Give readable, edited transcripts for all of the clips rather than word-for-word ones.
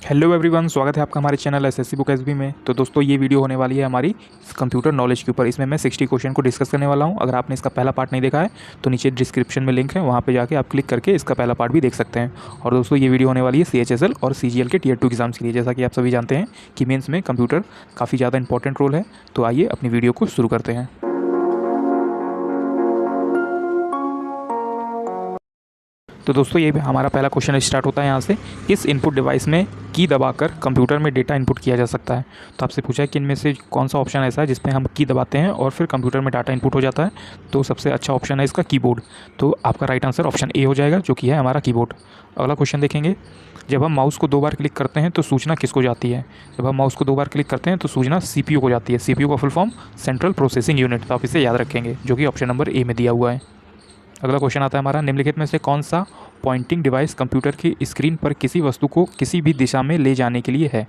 Hello everyone, स्वागत है आपका हमारे चैनल एसएससी बुक एसबी में। तो दोस्तों, ये वीडियो होने वाली है हमारी कंप्यूटर नॉलेज के ऊपर। इसमें मैं 60 क्वेश्चन को डिस्कस करने वाला हूं। अगर आपने इसका पहला पार्ट नहीं देखा है तो नीचे डिस्क्रिप्शन में लिंक है, वहां पे जाके आप क्लिक करके इसका पहला पार्ट भी देख सकते हैं। और दोस्तों, ये वीडियो होने वाली है सीएचएसएल और सीजीएल के टियर 2 एग्जाम्स के लिए। जैसा कि आप सभी जानते हैं कि मेन्स में कंप्यूटर काफ़ी ज़्यादा इंपॉर्टेंट रोल है। तो आइए अपनी वीडियो को शुरू करते हैं। तो दोस्तों, ये हमारा पहला क्वेश्चन स्टार्ट होता है यहाँ से। किस इनपुट डिवाइस में की दबाकर कंप्यूटर में डेटा इनपुट किया जा सकता है? तो आपसे पूछा है कि इनमें से कौन सा ऑप्शन ऐसा है जिसमें हम की दबाते हैं और फिर कंप्यूटर में डाटा इनपुट हो जाता है। तो सबसे अच्छा ऑप्शन है इसका कीबोर्ड। तो आपका राइट आंसर ऑप्शन ए हो जाएगा, जो कि है हमारा कीबोर्ड। अगला क्वेश्चन देखेंगे। जब हम माउस को 2 बार क्लिक करते हैं तो सूचना किसको जाती है? जब हम माउस को 2 बार क्लिक करते हैं तो सूचना सीपीयू को जाती है। सीपीयू का full form central processing unit. तो आप इसे याद रखेंगे, जो कि ऑप्शन नंबर ए में दिया हुआ है। अगला क्वेश्चन आता है हमारा। निम्नलिखित में से कौन सा पॉइंटिंग डिवाइस कंप्यूटर की स्क्रीन पर किसी वस्तु को किसी भी दिशा में ले जाने के लिए है?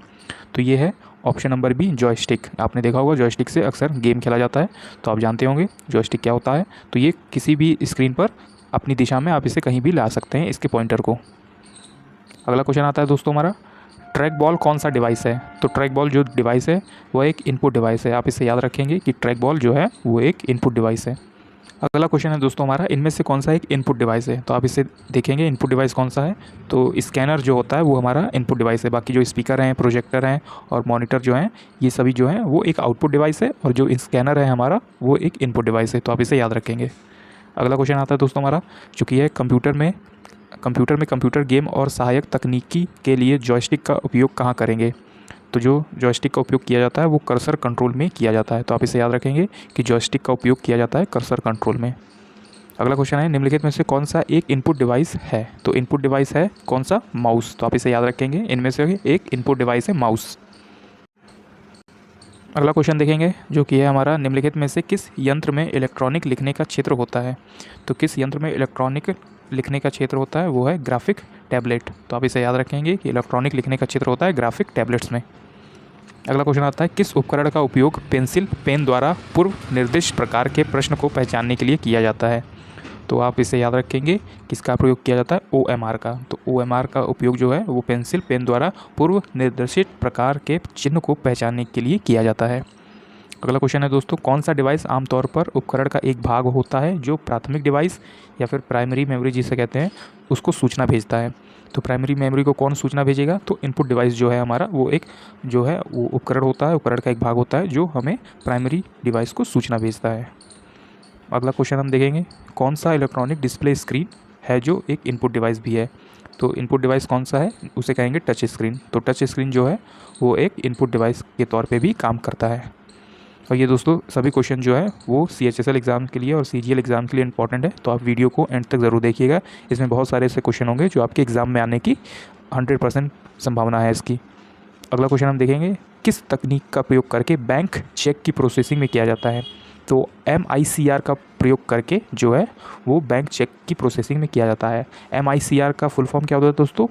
तो ये है ऑप्शन नंबर बी, जॉयस्टिक। आपने देखा होगा जॉयस्टिक से अक्सर गेम खेला जाता है, तो आप जानते होंगे जॉयस्टिक क्या होता है। तो ये किसी भी स्क्रीन पर अपनी दिशा में आप इसे कहीं भी ला सकते हैं, इसके पॉइंटर को। अगला क्वेश्चन आता है दोस्तों हमारा। ट्रैक बॉल कौन सा डिवाइस है? तो ट्रैक बॉल जो डिवाइस है वह एक इनपुट डिवाइस है। आप इसे याद रखेंगे कि ट्रैक बॉल जो है वो एक इनपुट डिवाइस है। अगला क्वेश्चन है दोस्तों हमारा। इनमें से कौन सा एक इनपुट डिवाइस है? तो आप इसे देखेंगे इनपुट डिवाइस कौन सा है। तो स्कैनर जो होता है वो हमारा इनपुट डिवाइस है। बाकी जो स्पीकर हैं, प्रोजेक्टर हैं और मॉनिटर जो हैं, ये सभी जो हैं वो एक आउटपुट डिवाइस है, और जो स्कैनर है हमारा वो एक इनपुट डिवाइस है। तो आप इसे याद रखेंगे। अगला क्वेश्चन आता है दोस्तों हमारा, चूँकि है कंप्यूटर गेम और सहायक तकनीकी के लिए जॉयस्टिक का उपयोग कहाँ करेंगे? तो जो जॉयस्टिक का उपयोग किया जाता है वो कर्सर कंट्रोल में किया जाता है। तो आप इसे याद रखेंगे कि जॉयस्टिक का उपयोग किया जाता है कर्सर कंट्रोल में। अगला क्वेश्चन है। निम्नलिखित में से कौन सा एक इनपुट डिवाइस है? तो इनपुट डिवाइस है कौन सा? माउस। तो आप इसे याद रखेंगे, इनमें से एक इनपुट डिवाइस है माउस। अगला क्वेश्चन देखेंगे, जो कि है हमारा। निम्नलिखित में से किस यंत्र में इलेक्ट्रॉनिक लिखने का क्षेत्र होता है? तो किस यंत्र में इलेक्ट्रॉनिक लिखने का क्षेत्र होता है? वो है ग्राफिक टैबलेट। तो आप इसे याद रखेंगे कि इलेक्ट्रॉनिक लिखने का क्षेत्र होता है ग्राफिक टैबलेट्स में। अगला क्वेश्चन आता है। किस उपकरण का उपयोग पेंसिल पेन द्वारा पूर्व निर्दिष्ट प्रकार के प्रश्न को पहचानने के लिए किया जाता है? तो आप इसे याद रखेंगे, किसका प्रयोग किया जाता है? OMR का। तो OMR का उपयोग जो है वो पेंसिल पेन द्वारा पूर्व निर्देशित प्रकार के चिन्ह को पहचानने के लिए किया जाता है। अगला क्वेश्चन है दोस्तों। कौन सा डिवाइस आमतौर पर उपकरण का एक भाग होता है जो प्राथमिक डिवाइस या फिर प्राइमरी मेमोरी जिसे कहते हैं उसको सूचना भेजता है? तो प्राइमरी मेमोरी को कौन सूचना भेजेगा? तो इनपुट डिवाइस जो है हमारा वो एक जो है वो उपकरण होता है, उपकरण का एक भाग होता है जो हमें प्राइमरी डिवाइस को सूचना भेजता है। अगला क्वेश्चन हम देखेंगे। कौन सा इलेक्ट्रॉनिक डिस्प्ले स्क्रीन है जो एक इनपुट डिवाइस भी है? तो इनपुट डिवाइस कौन सा है? उसे कहेंगे टच स्क्रीन। तो टच स्क्रीन जो है वो एक इनपुट डिवाइस के तौर पे भी काम करता है। और ये दोस्तों सभी क्वेश्चन जो है वो CHSL एग्ज़ाम के लिए और CGL एग्ज़ाम के लिए इंपॉर्टेंट है। तो आप वीडियो को एंड तक ज़रूर देखिएगा। इसमें बहुत सारे ऐसे क्वेश्चन होंगे जो आपके एग्ज़ाम में आने की 100% संभावना है इसकी। अगला क्वेश्चन हम देखेंगे। किस तकनीक का प्रयोग करके बैंक चेक की प्रोसेसिंग में किया जाता है? तो MICR का प्रयोग करके जो है वो बैंक चेक की प्रोसेसिंग में किया जाता है। MICR का फुल फॉर्म क्या होता है दोस्तों?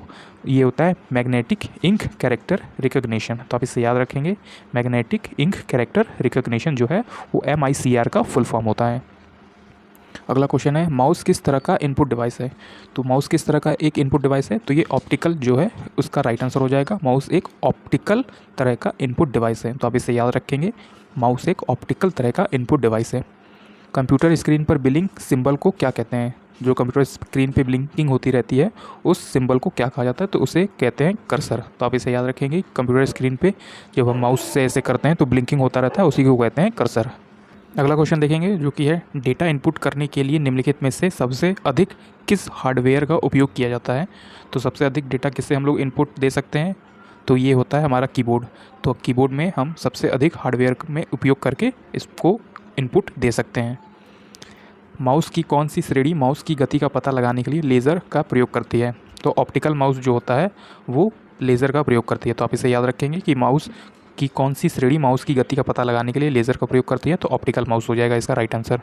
ये होता है मैग्नेटिक इंक कैरेक्टर रिकग्निशन। तो आप इसे याद रखेंगे, मैग्नेटिक इंक कैरेक्टर रिकग्निशन जो है वो MICR का फुल फॉर्म होता है। अगला क्वेश्चन है। माउस किस तरह का इनपुट डिवाइस है? तो माउस किस तरह का एक इनपुट डिवाइस है? तो ये ऑप्टिकल जो है उसका राइट आंसर हो जाएगा। माउस एक ऑप्टिकल तरह का इनपुट डिवाइस है। तो आप इसे याद रखेंगे, माउस एक ऑप्टिकल तरह का इनपुट डिवाइस है। कंप्यूटर स्क्रीन पर ब्लिंक सिंबल को क्या कहते हैं? जो कंप्यूटर स्क्रीन पे ब्लिंकिंग होती रहती है उस सिंबल को क्या कहा जाता है? तो उसे कहते हैं कर्सर। तो आप इसे याद रखेंगे, कंप्यूटर स्क्रीन पे जब हम माउस से ऐसे करते हैं तो ब्लिंकिंग होता रहता है, उसी को कहते हैं कर्सर। अगला क्वेश्चन देखेंगे, जो कि है। डेटा इनपुट करने के लिए निम्नलिखित में से सबसे अधिक किस हार्डवेयर का उपयोग किया जाता है? तो सबसे अधिक डेटा किससे हम लोग इनपुट दे सकते हैं? तो ये होता है हमारा कीबोर्ड। तो कीबोर्ड में हम सबसे अधिक हार्डवेयर में उपयोग करके इसको इनपुट दे सकते हैं। माउस की कौन सी श्रेणी माउस की गति का पता लगाने के लिए लेज़र का प्रयोग करती है? तो ऑप्टिकल माउस जो होता है वो लेज़र का प्रयोग करती है। तो आप इसे याद रखेंगे कि माउस की कौन सी श्रेणी माउस की गति का पता लगाने के लिए लेज़र का प्रयोग करती है? तो ऑप्टिकल माउस हो जाएगा इसका राइट आंसर।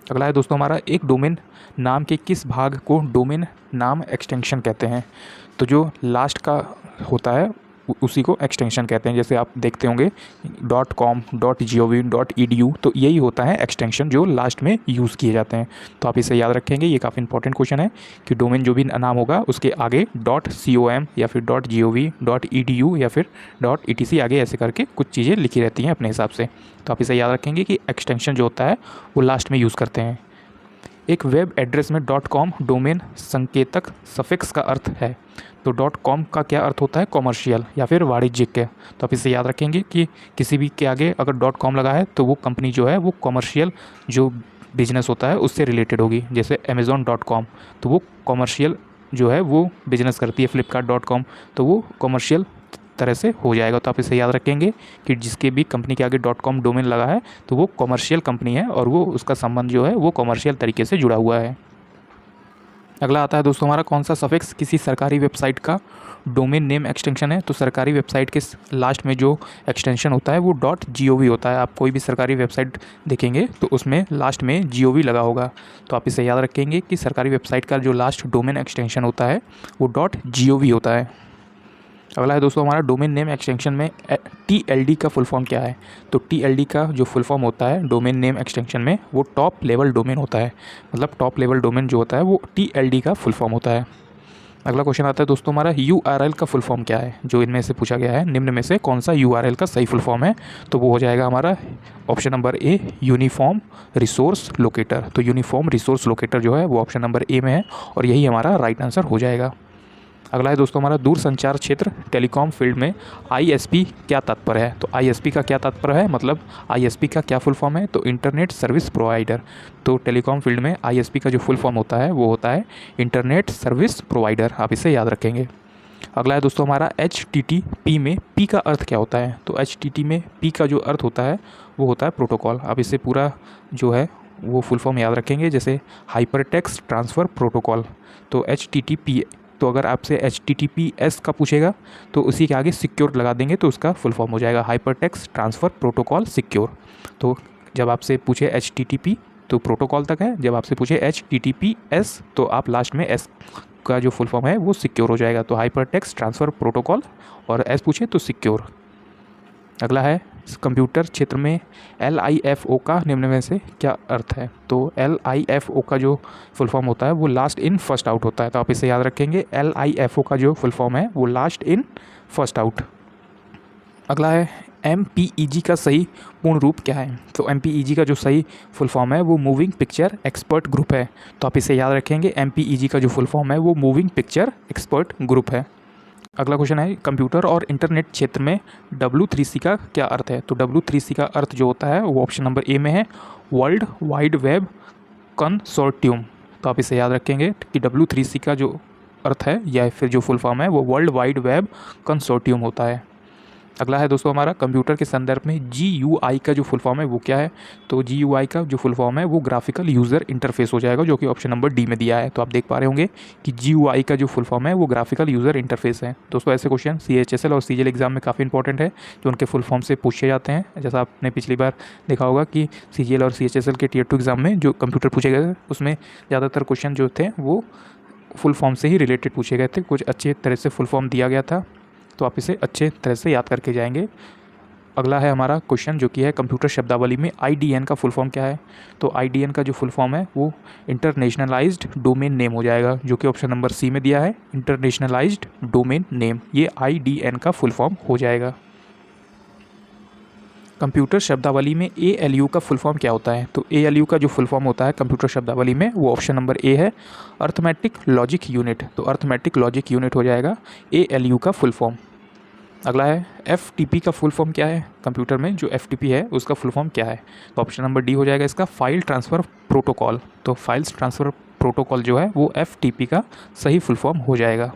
अगला है दोस्तों हमारा। एक डोमेन नाम के किस भाग को डोमेन नाम एक्सटेंशन कहते हैं? तो जो लास्ट का होता है उसी को एक्सटेंशन कहते हैं। जैसे आप देखते होंगे .com, .gov, .edu, तो यही होता है एक्सटेंशन जो लास्ट में यूज़ किए जाते हैं। तो आप इसे याद रखेंगे, ये काफ़ी इंपॉर्टेंट क्वेश्चन है कि डोमेन जो भी नाम होगा उसके आगे .com या फिर .gov, .edu या फिर .etc आगे ऐसे करके कुछ चीज़ें लिखी रहती हैं अपने हिसाब से। तो आप इसे याद रखेंगे कि एक्सटेंशन जो होता है वो लास्ट में यूज़ करते हैं। एक वेब एड्रेस में .com डोमेन संकेतक सफिक्स का अर्थ है। तो .com का क्या अर्थ होता है? कॉमर्शियल या फिर वाणिज्यिक के। तो आप इसे याद रखेंगे कि किसी भी के आगे अगर .com लगा है तो वो कंपनी जो है वो कॉमर्शियल जो बिजनेस होता है उससे रिलेटेड होगी। जैसे Amazon.com, तो वो कॉमर्शियल जो है वो बिजनेस करती है। Flipkart.com, तो वो कॉमर्शियल तरह से हो जाएगा। तो आप इसे याद रखेंगे कि जिसके भी कंपनी के आगे .com डोमेन लगा है तो वो कॉमर्शियल कंपनी है और वो उसका संबंध जो है वो कॉमर्शियल तरीके से जुड़ा हुआ है। अगला आता है दोस्तों हमारा कौन सा सफिक्स किसी सरकारी वेबसाइट का डोमेन नेम एक्सटेंशन है। तो सरकारी वेबसाइट के लास्ट में जो एक्सटेंशन होता है वो .gov होता है। आप कोई भी सरकारी वेबसाइट देखेंगे तो उसमें लास्ट में gov लगा होगा। तो आप इसे याद रखेंगे कि सरकारी वेबसाइट का जो लास्ट डोमेन एक्सटेंशन होता है वो .gov होता है। अगला है दोस्तों हमारा डोमेन नेम एक्सटेंशन में TLD का फुल फॉर्म क्या है। तो TLD का जो फुल फॉर्म होता है डोमेन नेम एक्सटेंशन में वो टॉप लेवल डोमेन होता है। मतलब टॉप लेवल डोमेन जो होता है वो TLD का फुल फॉर्म होता है। अगला क्वेश्चन आता है दोस्तों हमारा URL का फुल फॉर्म क्या है। जो इनमें से पूछा गया है निम्न में से कौन सा URL का सही फुल फॉर्म है। तो वो हो जाएगा हमारा option number a uniform resource locator. तो यूनिफॉर्म रिसोर्स लोकेटर जो है वो ऑप्शन नंबर ए में है और यही हमारा राइट आंसर हो जाएगा। अगला है दोस्तों हमारा दूर संचार क्षेत्र टेलीकॉम फील्ड में ISP क्या तात्पर्य है। तो ISP का क्या तात्पर्य है, मतलब ISP का क्या फुल फॉर्म है। तो इंटरनेट सर्विस प्रोवाइडर। तो टेलीकॉम फील्ड में ISP का जो फुल फॉर्म होता है वो होता है इंटरनेट सर्विस प्रोवाइडर। आप इसे याद रखेंगे। अगला है दोस्तों हमारा HTTP में P का अर्थ क्या होता है। तो HTTP में P का जो अर्थ होता है वो होता है प्रोटोकॉल। आप इसे पूरा जो है वो फुल फॉर्म याद रखेंगे। जैसे हाइपरटेक्स्ट ट्रांसफ़र प्रोटोकॉल, तो HTTP। तो अगर आपसे HTTPS का पूछेगा तो उसी के आगे सिक्योर लगा देंगे तो उसका फुल फॉर्म हो जाएगा हाइपरटेक्स्ट ट्रांसफ़र प्रोटोकॉल सिक्योर। तो जब आपसे पूछे HTTP तो प्रोटोकॉल तक है, जब आपसे पूछे HTTPS तो आप लास्ट में S का जो फुल फॉर्म है वो सिक्योर हो जाएगा। तो हाइपरटेक्स्ट ट्रांसफ़र प्रोटोकॉल और S पूछे तो सिक्योर। अगला है कंप्यूटर क्षेत्र में LIFO का निम्न में से क्या अर्थ है। तो LIFO का जो फुल फॉर्म होता है वो लास्ट इन फर्स्ट आउट होता है। तो आप इसे याद रखेंगे LIFO का जो फुल फॉर्म है वो लास्ट इन फर्स्ट आउट। अगला है MPEG का सही पूर्ण रूप क्या है। तो MPEG का जो सही फुल फॉर्म है वो मूविंग पिक्चर एक्सपर्ट ग्रुप है। तो आप इसे याद रखेंगे MPEG का जो फुल फॉर्म है वो मूविंग पिक्चर एक्सपर्ट ग्रुप है। अगला क्वेश्चन है कंप्यूटर और इंटरनेट क्षेत्र में W3C का क्या अर्थ है। तो W3C का अर्थ जो होता है वो ऑप्शन नंबर ए में है वर्ल्ड वाइड वेब कंसोर्टियम। तो आप इसे याद रखेंगे कि W3C का जो अर्थ है या फिर जो फुल फॉर्म है वो वर्ल्ड वाइड वेब कंसोर्टियम होता है। अगला है दोस्तों हमारा कंप्यूटर के संदर्भ में GUI का जो फुल फॉर्म है वो क्या है। तो GUI का जो फुल फॉर्म है वो ग्राफिकल यूज़र इंटरफेस हो जाएगा, जो कि ऑप्शन नंबर डी में दिया है। तो आप देख पा रहे होंगे कि GUI का जो फुल फॉर्म है वो ग्राफिकल यूज़र इंटरफेस है। दोस्तों ऐसे क्वेश्चन CHSL और CGL एग्जाम में काफ़ी इंपॉर्टेंट है जो उनके फुल फॉर्म से पूछे जाते हैं। जैसा आपने पिछली बार देखा होगा कि CGL और CHSL के Tier 2 एग्जाम में जो कंप्यूटर पूछे गए उसमें ज़्यादातर क्वेश्चन जो थे वो फुल फॉर्म से ही रिलेटेड पूछे गए थे। कुछ अच्छे तरह से फुल फॉर्म दिया गया था, तो आप इसे अच्छे तरह से याद करके जाएंगे। अगला है हमारा क्वेश्चन जो कि है कंप्यूटर शब्दावली में IDN का फुल फॉर्म क्या है। तो IDN का जो फुल फॉर्म है वो इंटरनेशनलाइज्ड डोमेन नेम हो जाएगा, जो कि ऑप्शन नंबर सी में दिया है इंटरनेशनलाइज्ड डोमेन नेम। ये IDN का फुल फॉर्म हो जाएगा। कंप्यूटर शब्दावली में ALU का फुल फॉर्म क्या होता है। तो ALU का जो फुल फॉर्म होता है कंप्यूटर शब्दावली में वो ऑप्शन नंबर ए है अर्थमेटिक लॉजिक यूनिट। तो अर्थमेटिक लॉजिक यूनिट हो जाएगा ALU का फुल फॉर्म। अगला है FTP का फुल फॉर्म क्या है। कंप्यूटर में जो FTP है उसका फुल फॉर्म क्या है। तो ऑप्शन नंबर डी हो जाएगा इसका फाइल ट्रांसफ़र प्रोटोकॉल। तो फाइल्स ट्रांसफ़र प्रोटोकॉल जो है वो FTP का सही फुल फॉर्म हो जाएगा।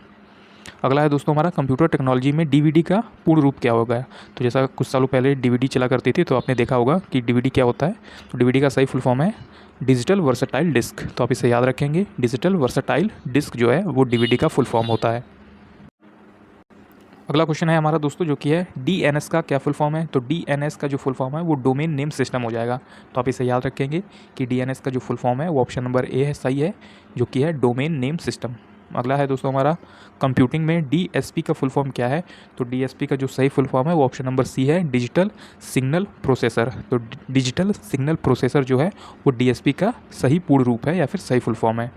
अगला है दोस्तों हमारा कंप्यूटर टेक्नोलॉजी में DVD का पूर्ण रूप क्या होगा। तो जैसा कुछ सालों पहले DVD चला करती थी तो आपने देखा होगा कि DVD क्या होता है। तो DVD का सही फुल फॉर्म है डिजिटल वर्सेटाइल डिस्क। तो आप इसे याद रखेंगे डिजिटल वर्सेटाइल डिस्क जो है वो DVD का फुल फॉर्म होता है। अगला क्वेश्चन है हमारा दोस्तों जो कि है DNS का क्या फुल फॉर्म है। तो DNS का जो फुल फॉर्म है वो डोमेन नेम सिस्टम हो जाएगा। तो आप इसे याद रखेंगे कि DNS का जो फुल फॉर्म है वो ऑप्शन नंबर ए है सही है, जो कि है डोमेन नेम सिस्टम। अगला है दोस्तों हमारा कंप्यूटिंग में DSP का फुल फॉर्म क्या है। तो DSP का जो सही फुल फॉर्म है वो ऑप्शन नंबर सी है, डिजिटल सिग्नल प्रोसेसर। तो डिजिटल सिग्नल प्रोसेसर जो है वो DSP का सही पूर्ण रूप है या फिर सही फुल फॉर्म है।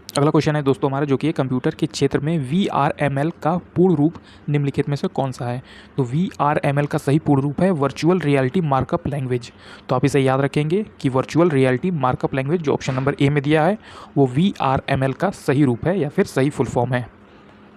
अगला क्वेश्चन है दोस्तों हमारा जो कि है कंप्यूटर के क्षेत्र में VRML का पूर्ण रूप निम्नलिखित में से कौन सा है। तो VRML का सही पूर्ण रूप है वर्चुअल रियलिटी मार्कअप लैंग्वेज। तो आप इसे याद रखेंगे कि वर्चुअल रियलिटी मार्कअप लैंग्वेज जो ऑप्शन नंबर ए में दिया है वो VRML का सही रूप है या फिर सही फुल फॉर्म है।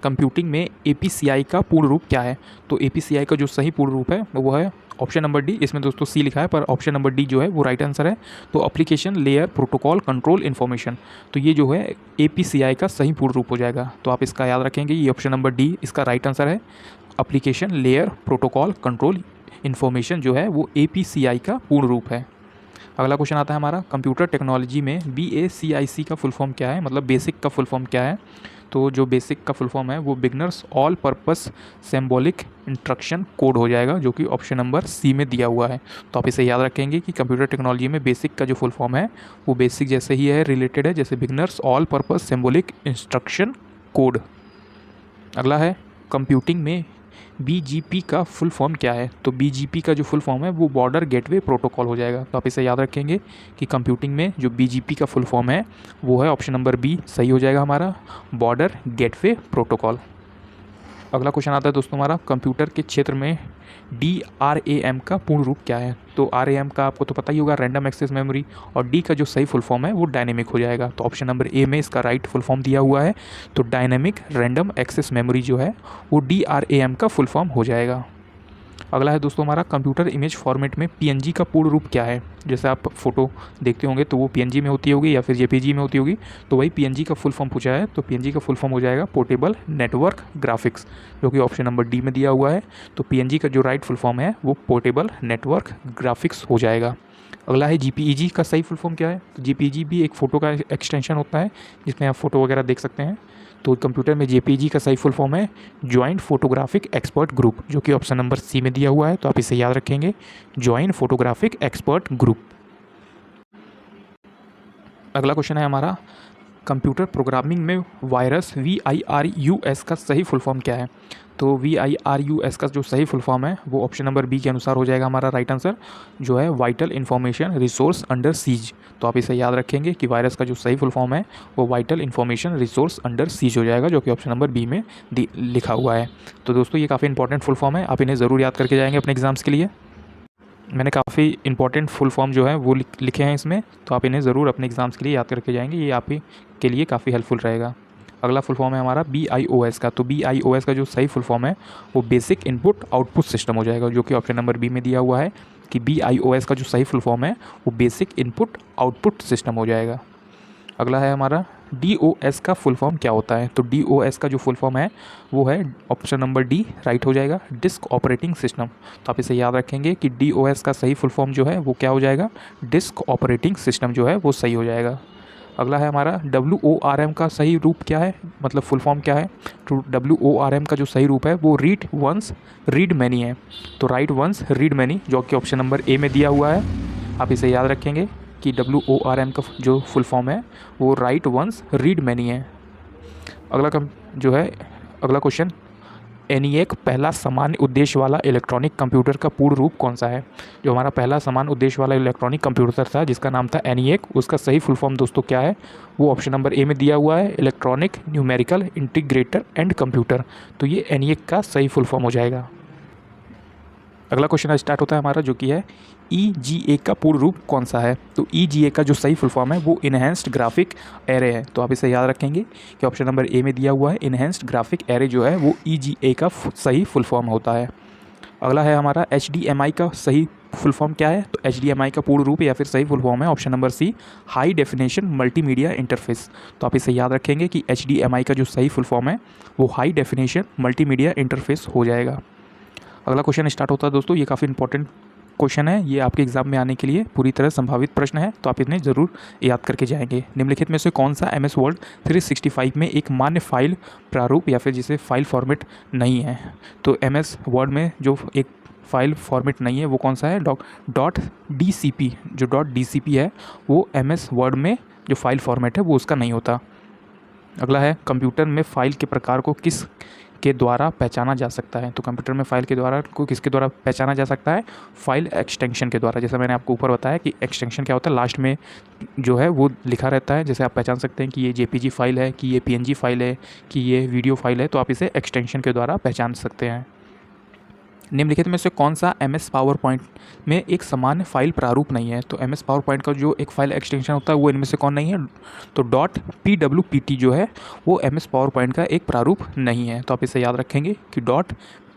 कंप्यूटिंग में APCI का पूर्ण रूप क्या है। तो APCI का जो सही पूर्ण रूप है वो है ऑप्शन नंबर डी। इसमें दोस्तों सी लिखा है पर ऑप्शन नंबर डी जो है वो राइट आंसर है। तो application layer protocol control information, तो ये जो है APCI का सही पूर्ण रूप हो जाएगा। तो आप इसका याद रखेंगे, ये ऑप्शन नंबर डी इसका राइट आंसर है। Application layer protocol control information जो है वो APCI का पूर्ण रूप है। अगला क्वेश्चन आता है हमारा कंप्यूटर टेक्नोलॉजी में BACIC का फुल फॉर्म क्या है, मतलब बेसिक का फुल फॉर्म क्या है। तो जो बेसिक का फुल फॉर्म है वो beginners all purpose symbolic instruction code हो जाएगा, जो कि ऑप्शन नंबर सी में दिया हुआ है। तो आप इसे याद रखेंगे कि कंप्यूटर टेक्नोलॉजी में बेसिक का जो फुल फॉर्म है वो बेसिक जैसे ही है, रिलेटेड है जैसे beginners all purpose symbolic instruction code. अगला है कंप्यूटिंग में BGP का फुल फॉर्म क्या है। तो BGP का जो फुल फॉर्म है वो बॉर्डर गेटवे प्रोटोकॉल हो जाएगा। तो आप इसे याद रखेंगे कि कंप्यूटिंग में जो BGP का फुल फॉर्म है वो है ऑप्शन नंबर बी सही हो जाएगा हमारा, बॉर्डर गेटवे प्रोटोकॉल। अगला क्वेश्चन आता है दोस्तों हमारा कंप्यूटर के क्षेत्र में DRAM का पूर्ण रूप क्या है। तो RAM का आपको तो पता ही होगा, रैंडम एक्सेस मेमोरी, और D का जो सही फुल फॉर्म है वो डायनेमिक हो जाएगा। तो ऑप्शन नंबर ए में इसका राइट फुल फॉर्म दिया हुआ है। तो डायनेमिक रैंडम एक्सेस मेमोरी जो है वो DRAM का फुल फॉर्म हो जाएगा। अगला है दोस्तों हमारा कंप्यूटर इमेज फॉर्मेट में PNG का पूर्ण रूप क्या है। जैसे आप फोटो देखते होंगे तो वो PNG में होती होगी या फिर JPG में होती होगी, तो वही PNG का फुल फॉर्म पूछा है। तो PNG का फुल फॉर्म हो जाएगा पोर्टेबल नेटवर्क ग्राफिक्स, जो कि ऑप्शन नंबर डी में दिया हुआ है। तो PNG का जो राइट फुल फॉर्म है वो पोर्टेबल नेटवर्क ग्राफिक्स हो जाएगा। अगला है JPEG का सही फुल फॉर्म क्या है। तो JPEG भी एक फ़ोटो का एक्सटेंशन होता है जिसमें आप फोटो वगैरह देख सकते हैं। तो कंप्यूटर में JPEG का सही फुल फॉर्म है जॉइंट फोटोग्राफिक एक्सपर्ट ग्रुप, जो कि ऑप्शन नंबर सी में दिया हुआ है। तो आप इसे याद रखेंगे, जॉइंट फोटोग्राफिक एक्सपर्ट ग्रुप। अगला क्वेश्चन है हमारा कंप्यूटर प्रोग्रामिंग में वायरस VIRUS का सही फुल फॉर्म क्या है। तो VIRUS का जो सही फुल फॉर्म है वो ऑप्शन नंबर बी के अनुसार हो जाएगा हमारा राइट आंसर, जो है vital information resource under seize. तो आप इसे याद रखेंगे कि वायरस का जो सही फुल फॉर्म है वो vital information resource under seize हो जाएगा, जो कि ऑप्शन नंबर बी में लिखा हुआ है। तो दोस्तों ये काफ़ी इंपॉर्टेंट फुल फॉर्म है, आप इन्हें ज़रूर याद करके जाएंगे अपने एग्जाम्स के लिए। मैंने काफ़ी इंपॉर्टेंट फुल फॉर्म जो है वो लिखे हैं इसमें, तो आप इन्हें ज़रूर अपने एग्जाम्स के लिए याद करके जाएंगे, ये आप ही के लिए काफ़ी हेल्पफुल रहेगा। अगला फुल फॉर्म है हमारा BIOS का। तो BIOS का जो सही फुल फॉर्म है वो बेसिक इनपुट आउटपुट सिस्टम हो जाएगा, जो कि ऑप्शन नंबर बी में दिया हुआ है कि BIOS का जो सही फुल फॉर्म है वो बेसिक इनपुट आउटपुट सिस्टम हो जाएगा। अगला है हमारा DOS का फुल फॉर्म क्या होता है। तो DOS का जो फुल फॉर्म है वो है ऑप्शन नंबर डी राइट हो जाएगा, डिस्क ऑपरेटिंग सिस्टम। तो आप इसे याद रखेंगे कि DOS का सही फुल फॉर्म जो है वो क्या हो जाएगा, डिस्क ऑपरेटिंग सिस्टम जो है वो सही हो जाएगा। अगला है हमारा WORM का सही रूप क्या है, मतलब फुल फॉर्म क्या है। तो WORM का जो सही रूप है वो रीड वंस रीड मैनी है। तो राइट वंस रीड मैनी, जो कि ऑप्शन नंबर ए में दिया हुआ है। आप इसे याद रखेंगे कि WORM का जो फुल फॉर्म है वो राइट वंस रीड मैनी है। अगला क्वेश्चन ENIAC पहला सामान्य उद्देश्य वाला इलेक्ट्रॉनिक कंप्यूटर का पूर्ण रूप कौन सा है। जो हमारा पहला सामान्य उद्देश्य वाला इलेक्ट्रॉनिक कंप्यूटर था जिसका नाम था ENIAC, उसका सही फुल फॉर्म दोस्तों क्या है, वो ऑप्शन नंबर ए में दिया हुआ है, electronic numerical integrator and computer. तो ये ENIAC का सही फुल फॉर्म हो जाएगा। अगला क्वेश्चन स्टार्ट होता है हमारा जो कि है EGA का पूर्ण रूप कौन सा है। तो EGA का जो सही फुल फॉर्म है वो इनहेंस्ड ग्राफिक एरे है। तो आप इसे याद रखेंगे कि ऑप्शन नंबर ए में दिया हुआ है, इनहेंस्ड ग्राफिक एरे जो है वो EGA का सही फुल फॉर्म होता है। अगला है हमारा HDMI का सही फुल फॉर्म क्या है। तो HDMI का पूर्ण रूप या फिर सही फुल फॉर्म है option number C, high definition multimedia interface. तो आप इसे याद रखेंगे कि HDMI का जो सही फुल फॉर्म है वो हाई डेफिनेशन मल्टीमीडिया इंटरफेस हो जाएगा। अगला क्वेश्चन स्टार्ट होता है दोस्तों, ये काफ़ी इंपॉर्टेंट क्वेश्चन है, ये आपके एग्जाम में आने के लिए पूरी तरह संभावित प्रश्न है, तो आप इन्हें ज़रूर याद करके जाएंगे। निम्नलिखित में से कौन सा MS वर्ड 365 में एक मान्य फाइल प्रारूप या फिर जिसे फाइल फॉर्मेट नहीं है। तो MS वर्ड में जो एक फाइल फॉर्मेट नहीं है वो कौन सा है, .DCP। जो .DCP है वो MS वर्ड में जो फाइल फॉर्मेट है वो उसका नहीं होता। अगला है कंप्यूटर में फ़ाइल के प्रकार को किस के द्वारा पहचाना जा सकता है। तो कंप्यूटर में फ़ाइल के द्वारा को किसके द्वारा पहचाना जा सकता है, फाइल एक्सटेंशन के द्वारा। जैसा मैंने आपको ऊपर बताया कि एक्सटेंशन क्या होता है, लास्ट में जो है वो लिखा रहता है। जैसे आप पहचान सकते हैं कि ये जेपीजी फाइल है, कि ये पीएनजी फाइल है, कि ये वीडियो फाइल है, तो आप इसे एक्सटेंशन के द्वारा पहचान सकते हैं। निम्नलिखित में से कौन सा एमएस पावर पॉइंट में एक सामान्य फाइल प्रारूप नहीं है। तो एमएस पावर पॉइंट का जो एक फाइल एक्सटेंशन होता है वो इनमें से कौन नहीं है। तो .pwpt जो है वो एमएस पावर पॉइंट का एक प्रारूप नहीं है। तो आप इसे याद रखेंगे कि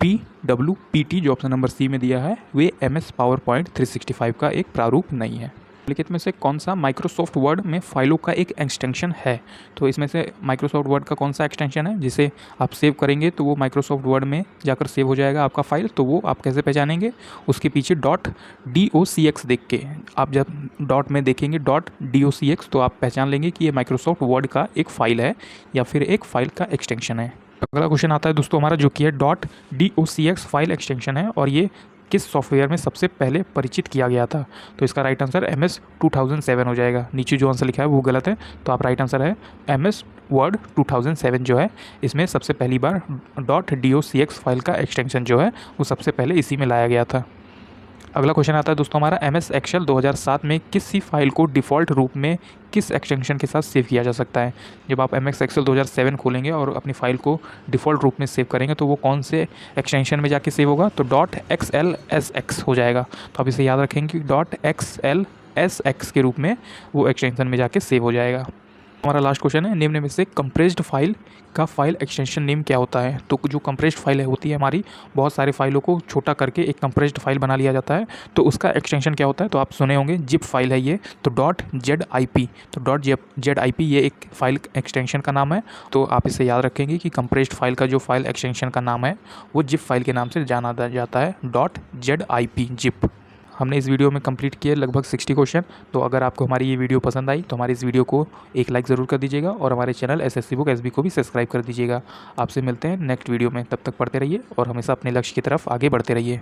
.pwpt जो ऑप्शन नंबर सी में दिया है वे एमएस पावर पॉइंट 365 का एक प्रारूप नहीं है। निम्नलिखित में से कौन सा माइक्रोसॉफ्ट वर्ड में फाइलों का एक एक्सटेंशन है। तो इसमें से माइक्रोसॉफ्ट वर्ड का कौन सा एक्सटेंशन है जिसे आप सेव करेंगे तो वो माइक्रोसॉफ्ट वर्ड में जाकर सेव हो जाएगा आपका फाइल। तो वो आप कैसे पहचानेंगे, उसके पीछे .docx देख के, आप जब डॉट में देखेंगे .docx तो आप पहचान लेंगे कि ये माइक्रोसॉफ्ट वर्ड का एक फ़ाइल है या फिर एक फ़ाइल का एक्सटेंशन है। अगला क्वेश्चन आता है दोस्तों हमारा, जो कि है .docx फाइल एक्सटेंशन है और ये किस सॉफ्टवेयर में सबसे पहले परिचित किया गया था। तो इसका राइट आंसर MS 2007 हो जाएगा। नीचे जो आंसर लिखा है वो गलत है, तो आप राइट आंसर है MS वर्ड 2007 जो है, इसमें सबसे पहली बार .docx फाइल का एक्सटेंशन जो है वो सबसे पहले इसी में लाया गया था। अगला क्वेश्चन आता है दोस्तों हमारा, MS एक्सेल 2007 में किसी फाइल को डिफ़ॉल्ट रूप में किस एक्सटेंशन के साथ सेव किया जा सकता है। जब आप MS एक्सेल 2007 खोलेंगे और अपनी फ़ाइल को डिफ़ॉल्ट रूप में सेव करेंगे तो वो कौन से एक्सटेंशन में जाके सेव होगा। तो .xlsx हो जाएगा। तो आप इसे याद रखेंगे कि .xlsx के रूप में वो एक्सटेंशन में जाके सेव हो जाएगा। हमारा लास्ट क्वेश्चन है, निम्न में से कंप्रेस्ड फाइल का फाइल एक्सटेंशन नेम क्या होता है। तो जो कंप्रेस्ड फाइल होती है हमारी, बहुत सारी फाइलों को छोटा करके एक कंप्रेस्ड फाइल बना लिया जाता है, तो उसका एक्सटेंशन क्या होता है। तो आप सुने होंगे जिप फाइल है ये, तो .zip, तो .zip ये एक फाइल एक्सटेंशन का नाम है। तो आप इसे याद रखेंगे कि कंप्रेस्ड फाइल का जो फाइल एक्सटेंशन का नाम है वो जिप फाइल के नाम से जाना जाता है, .zip जिप। हमने इस वीडियो में कंप्लीट किए लगभग 60 क्वेश्चन। तो अगर आपको हमारी ये वीडियो पसंद आई तो हमारी इस वीडियो को एक लाइक ज़रूर कर दीजिएगा और हमारे चैनल SSC बुक SB को भी सब्सक्राइब कर दीजिएगा। आपसे मिलते हैं नेक्स्ट वीडियो में, तब तक पढ़ते रहिए और हमेशा अपने लक्ष्य की तरफ आगे बढ़ते रहिए।